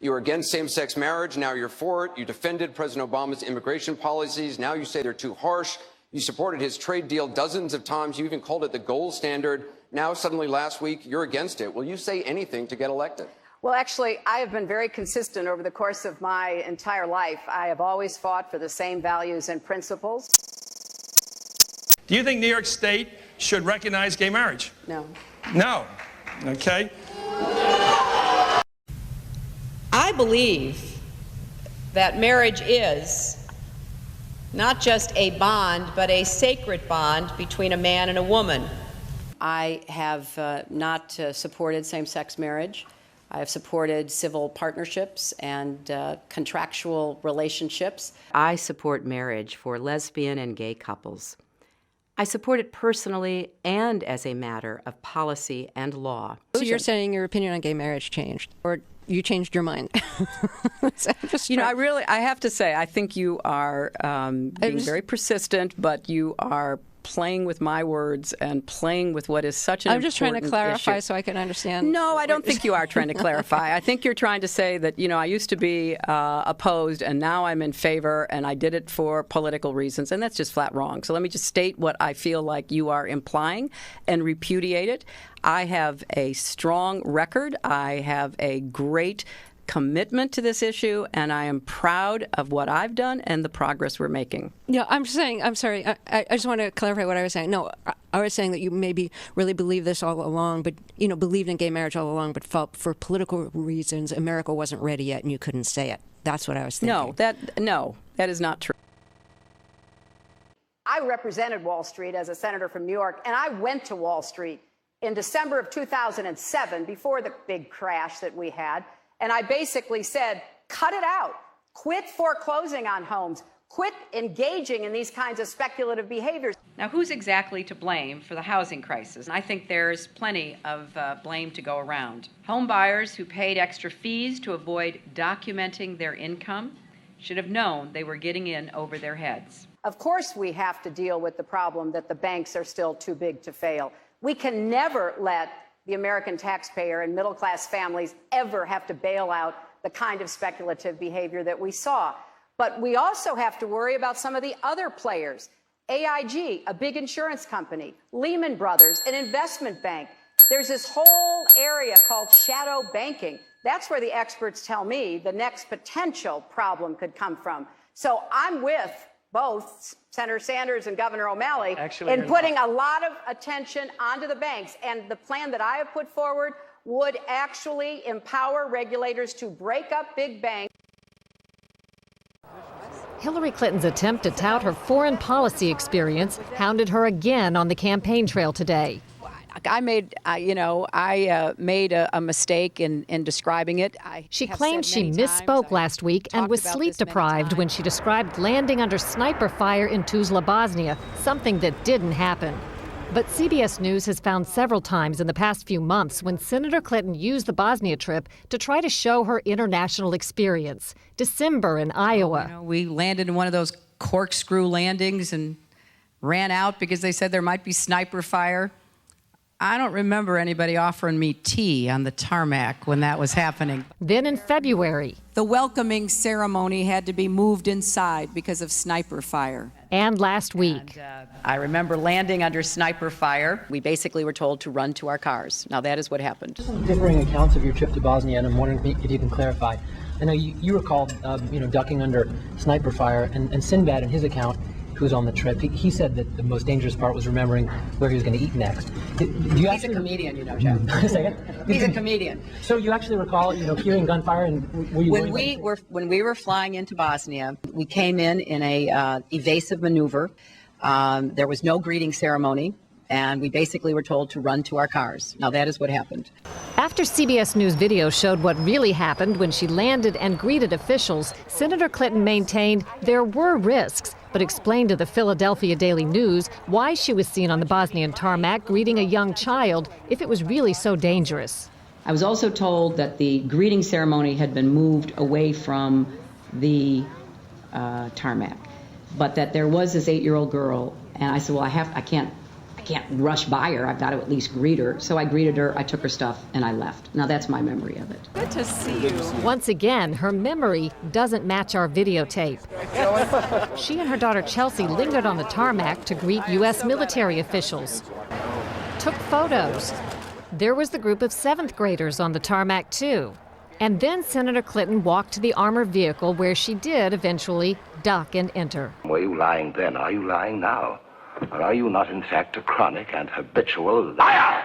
You were against same-sex marriage. Now you're for it. You defended President Obama's immigration policies. Now you say they're too harsh. You supported his trade deal dozens of times. You even called it the gold standard. Now, suddenly last week, you're against it. Will you say anything to get elected? Well, actually, I have been very consistent over the course of my entire life. I have always fought for the same values and principles. Do you think New York State should recognize gay marriage? No. No. Okay. I believe that marriage is not just a bond, but a sacred bond between a man and a woman. I have not supported same-sex marriage. I have supported civil partnerships and contractual relationships. I support marriage for lesbian and gay couples. I support it personally and as a matter of policy and law. So you're saying your opinion on gay marriage changed, or you changed your mind? I have to say, I think you are being very persistent, but you are playing with my words and playing with what is such an important issue. I'm just trying to clarify so I can understand. No, I don't think you are trying to clarify. I think you're trying to say that, I used to be opposed and now I'm in favor and I did it for political reasons, and that's just flat wrong. So let me just state what I feel like you are implying and repudiate it. I have a strong record. I have a great commitment to this issue, and I am proud of what I've done and the progress we're making. Yeah, I'm sorry, I just want to clarify what I was saying. No, I was saying that you maybe really believed this all along, but, believed in gay marriage all along, but felt for political reasons America wasn't ready yet and you couldn't say it. That's what I was thinking. No, that is not true. I represented Wall Street as a senator from New York, and I went to Wall Street in December of 2007, before the big crash that we had. And I basically said, cut it out. Quit foreclosing on homes. Quit engaging in these kinds of speculative behaviors. Now, who's exactly to blame for the housing crisis? I think there's plenty of blame to go around. Home buyers who paid extra fees to avoid documenting their income should have known they were getting in over their heads. Of course, we have to deal with the problem that the banks are still too big to fail. We can never let the American taxpayer and middle-class families ever have to bail out the kind of speculative behavior that we saw. But we also have to worry about some of the other players. AIG, a big insurance company, Lehman Brothers, an investment bank. There's this whole area called shadow banking. That's where the experts tell me the next potential problem could come from. So I'm with both Senator Sanders and Governor O'Malley in putting a lot of attention onto the banks. And the plan that I have put forward would actually empower regulators to break up big banks. Hillary Clinton's attempt to tout her foreign policy experience hounded her again on the campaign trail today. I made a mistake in describing it. She claimed she misspoke last week and was sleep deprived when she described landing under sniper fire in Tuzla, Bosnia, something that didn't happen. But CBS News has found several times in the past few months when Senator Clinton used the Bosnia trip to try to show her international experience. December in Iowa. We landed in one of those corkscrew landings and ran out because they said there might be sniper fire. I don't remember anybody offering me tea on the tarmac when that was happening. Then in February. The welcoming ceremony had to be moved inside because of sniper fire. And last week. I remember landing under sniper fire. We basically were told to run to our cars. Now that is what happened. Differing accounts of your trip to Bosnia, and I'm wondering if you can clarify. I know you recalled, ducking under sniper fire, and Sinbad in his account, who's on the trip, he said that the most dangerous part was remembering where he was going to eat next. He's a comedian, Jeff. He's a comedian. So you actually recall, hearing gunfire, and were you when we were flying into Bosnia, we came in a evasive maneuver. There was no greeting ceremony, and we basically were told to run to our cars. Now that is what happened. After CBS News video showed what really happened when she landed and greeted officials, Senator Clinton maintained there were risks, but explained to the Philadelphia Daily News why she was seen on the Bosnian tarmac greeting a young child if it was really so dangerous. I was also told that the greeting ceremony had been moved away from the tarmac, but that there was this 8-year-old girl, and I said, well, I can't can't rush by her. I've got to at least greet her. So I greeted her, I took her stuff, and I left. Now that's my memory of it. Good to see you. Once again, her memory doesn't match our videotape. She and her daughter Chelsea lingered on the tarmac to greet U.S. military officials, took photos. There was the group of 7th graders on the tarmac, too. And then Senator Clinton walked to the armored vehicle where she did eventually duck and enter. Were you lying then? Are you lying now? Or are you not, in fact, a chronic and habitual liar?